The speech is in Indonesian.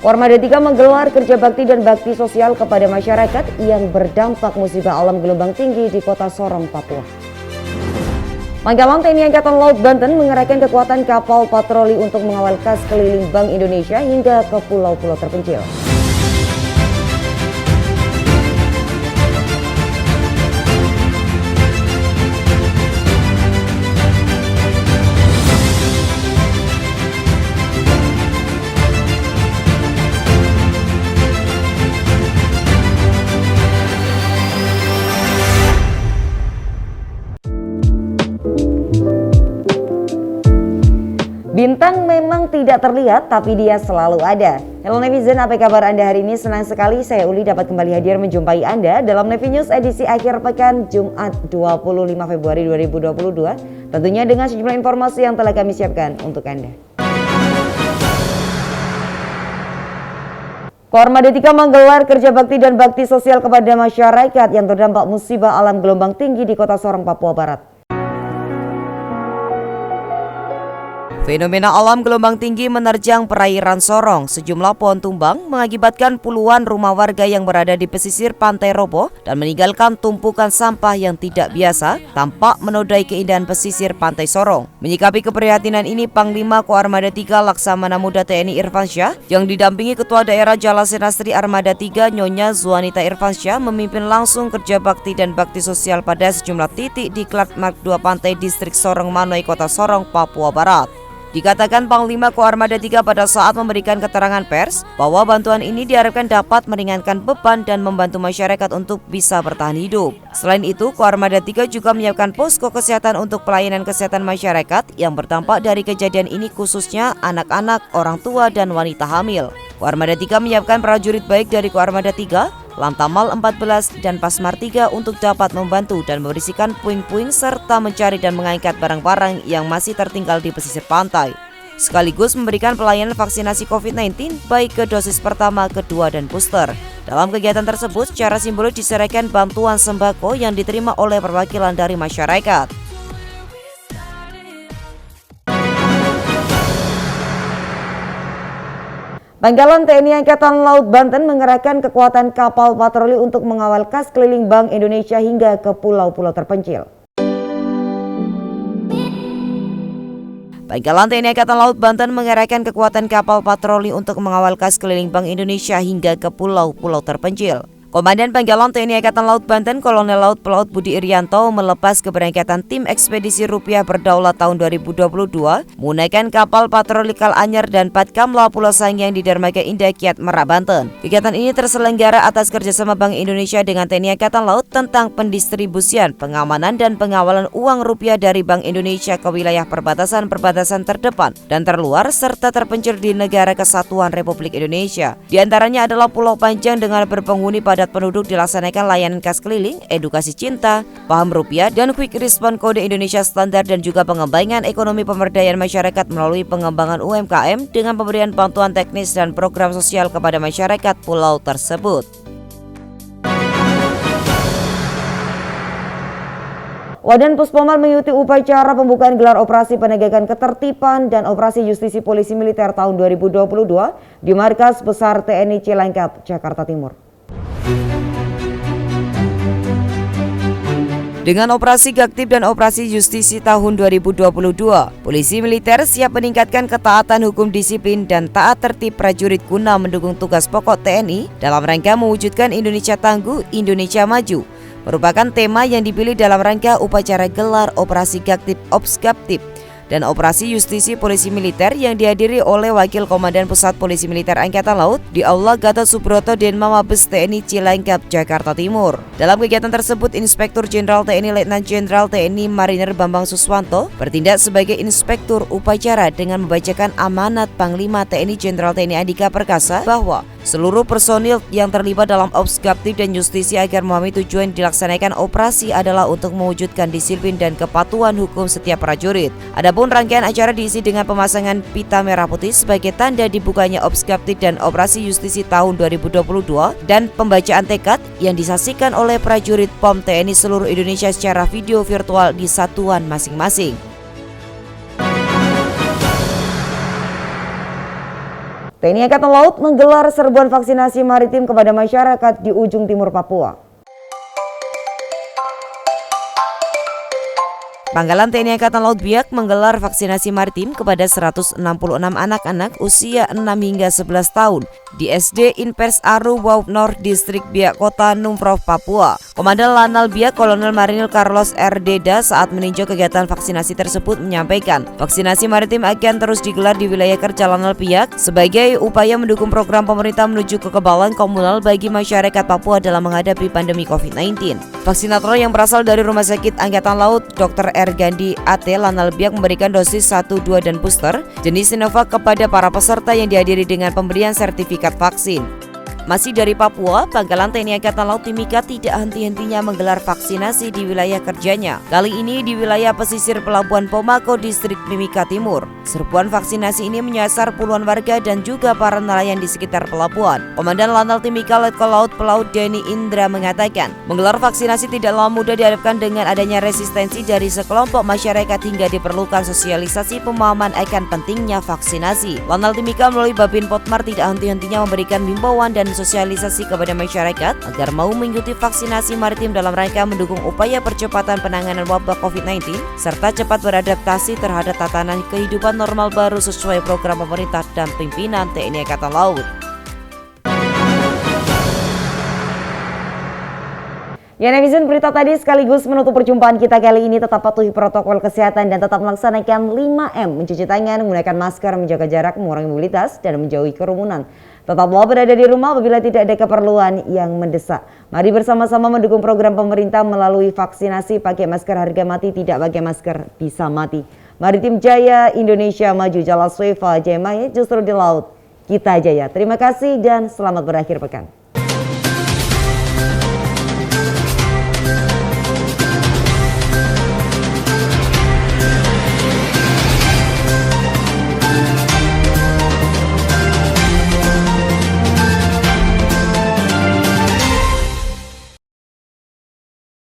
Warmada 3 menggelar kerja bakti dan bakti sosial kepada masyarakat yang berdampak musibah alam gelombang tinggi di Kota Sorong, Papua. Pangkalan TNI Angkatan Laut Banten mengerahkan kekuatan kapal patroli untuk mengawal kas keliling Bank Indonesia hingga ke pulau-pulau terpencil. Bintang memang tidak terlihat, tapi dia selalu ada. Hello netizen, apa kabar Anda hari ini? Senang sekali saya Uli dapat kembali hadir menjumpai Anda dalam Nevi News edisi akhir pekan Jumat 25 Februari 2022. Tentunya dengan sejumlah informasi yang telah kami siapkan untuk Anda. Warmada 3 menggelar kerja bakti dan bakti sosial kepada masyarakat yang terdampak musibah alam gelombang tinggi di Kota Sorong, Papua Barat. Fenomena alam gelombang tinggi menerjang perairan Sorong. Sejumlah pohon tumbang mengakibatkan puluhan rumah warga yang berada di pesisir pantai roboh dan meninggalkan tumpukan sampah yang tidak biasa tampak menodai keindahan pesisir pantai Sorong. Menyikapi keprihatinan ini, Panglima Koarmada 3 Laksamana Muda TNI Irfansyah yang didampingi Ketua Daerah Jalasenastri Armada 3 Nyonya Zuanita Irfansyah memimpin langsung kerja bakti dan bakti sosial pada sejumlah titik di Klatmark 2 Pantai Distrik Sorong Manoy, Kota Sorong, Papua Barat. Dikatakan Panglima Koarmada 3 pada saat memberikan keterangan pers bahwa bantuan ini diharapkan dapat meringankan beban dan membantu masyarakat untuk bisa bertahan hidup. Selain itu, Koarmada 3 juga menyiapkan posko kesehatan untuk pelayanan kesehatan masyarakat yang berdampak dari kejadian ini, khususnya anak-anak, orang tua, dan wanita hamil. Koarmada 3 menyiapkan prajurit baik dari Koarmada 3, Lantamal 14 dan Pasmar 3 untuk dapat membantu dan membersihkan puing-puing serta mencari dan mengangkat barang-barang yang masih tertinggal di pesisir pantai. Sekaligus memberikan pelayanan vaksinasi COVID-19 baik ke dosis pertama, kedua, dan booster. Dalam kegiatan tersebut, secara simbolis diserahkan bantuan sembako yang diterima oleh perwakilan dari masyarakat. Pangkalan TNI Angkatan Laut Banten mengerahkan kekuatan kapal patroli untuk mengawal kas keliling Bank Indonesia hingga ke pulau-pulau terpencil. Pangkalan TNI Angkatan Laut Banten mengerahkan kekuatan kapal patroli untuk mengawal kas keliling Bank Indonesia hingga ke pulau-pulau terpencil. Komandan Pangkalan TNI Angkatan Laut Banten Kolonel Laut Pelaut Budi Irianto melepas keberangkatan tim ekspedisi Rupiah Berdaulat tahun 2022 menggunakan kapal patroli Kal Anyar dan Patkam Pulau Sangiang di Dermaga Indah Kiat Merak, Banten. Kegiatan ini terselenggara atas kerjasama Bank Indonesia dengan TNI Angkatan Laut tentang pendistribusian, pengamanan, dan pengawalan uang rupiah dari Bank Indonesia ke wilayah perbatasan-perbatasan terdepan dan terluar serta terpencil di negara kesatuan Republik Indonesia. Di antaranya adalah Pulau Panjang dengan berpenghuni padat penduduk dilaksanakan layanan kas keliling, edukasi cinta, paham rupiah, dan quick respon kode Indonesia standar, dan juga pengembangan ekonomi pemberdayaan masyarakat melalui pengembangan UMKM dengan pemberian bantuan teknis dan program sosial kepada masyarakat pulau tersebut. Wadan Puspomal mengikuti upacara pembukaan gelar operasi penegakan ketertiban dan operasi justisi polisi militer tahun 2022 di Markas Besar TNI Cilangkap, Jakarta Timur. Dengan operasi Gaktib dan operasi justisi tahun 2022, polisi militer siap meningkatkan ketaatan hukum disiplin dan taat tertib prajurit guna mendukung tugas pokok TNI dalam rangka mewujudkan Indonesia Tangguh, Indonesia Maju. Merupakan tema yang dipilih dalam rangka upacara gelar operasi Gaktib Ops Gaktib dan operasi justisi polisi militer yang dihadiri oleh Wakil Komandan Pusat Polisi Militer Angkatan Laut di Aula Gatot Subroto Denma Mabes TNI Cilangkap, Jakarta Timur. Dalam kegiatan tersebut, Inspektur Jenderal TNI Letnan Jenderal TNI Marinir Bambang Suswanto bertindak sebagai inspektur upacara dengan membacakan amanat Panglima TNI Jenderal TNI Andika Perkasa bahwa seluruh personil yang terlibat dalam Ops Gaktib dan justisi agar memahami tujuan dilaksanakan operasi adalah untuk mewujudkan disiplin dan kepatuhan hukum setiap prajurit. Adapun rangkaian acara diisi dengan pemasangan pita merah putih sebagai tanda dibukanya Ops Gaktib dan operasi justisi tahun 2022 dan pembacaan tekad yang disaksikan oleh prajurit POM TNI seluruh Indonesia secara video virtual di satuan masing-masing. TNI Angkatan Laut menggelar serbuan vaksinasi maritim kepada masyarakat di ujung timur Papua. Pangkalan TNI Angkatan Laut Biak menggelar vaksinasi maritim kepada 166 anak-anak usia 6 hingga 11 tahun di SD Inpers Aru Wau Nor Distrik Biak Kota Numprov Papua. Komandan Lanal Biak Kolonel Marinil Carlos R. Deda saat meninjau kegiatan vaksinasi tersebut menyampaikan vaksinasi maritim akan terus digelar di wilayah kerja Lanal Biak sebagai upaya mendukung program pemerintah menuju kekebalan komunal bagi masyarakat Papua dalam menghadapi pandemi COVID-19. Vaksinator yang berasal dari Rumah Sakit Angkatan Laut Dr. R. Gandhi AT Lanal Biak memberikan dosis 1, 2, dan booster jenis Sinovac kepada para peserta yang dihadiri dengan pemberian sertifikat vaksin. Masih dari Papua, Pangkalan TNI Angkatan Laut Timika tidak henti-hentinya menggelar vaksinasi di wilayah kerjanya. Kali ini di wilayah pesisir Pelabuhan Pomako, Distrik Mimika Timur. Serbuan vaksinasi ini menyasar puluhan warga dan juga para nelayan di sekitar pelabuhan. Komandan Lanal Timika Letkol Laut Pelaut Denny Indra mengatakan, menggelar vaksinasi tidaklah mudah dihadapkan dengan adanya resistensi dari sekelompok masyarakat hingga diperlukan sosialisasi pemahaman akan pentingnya vaksinasi. Lanal Timika melalui Babin Potmar tidak henti-hentinya memberikan himbauan dan sosialisasi kepada masyarakat agar mau mengikuti vaksinasi maritim dalam rangka mendukung upaya percepatan penanganan wabah COVID-19 serta cepat beradaptasi terhadap tatanan kehidupan normal baru sesuai program pemerintah dan pimpinan TNI Angkatan Laut. Ya netizen, berita tadi sekaligus menutup perjumpaan kita kali ini. Tetap patuhi protokol kesehatan dan tetap melaksanakan 5M, mencuci tangan, menggunakan masker, menjaga jarak, mengurangi mobilitas, dan menjauhi kerumunan. Tetaplah berada di rumah apabila tidak ada keperluan yang mendesak. Mari bersama-sama mendukung program pemerintah melalui vaksinasi. Pakai masker harga mati, tidak pakai masker bisa mati. Maritim Jaya, Indonesia maju. Jala Sweva, Jaya justru di laut kita jaya. Terima kasih dan selamat berakhir pekan.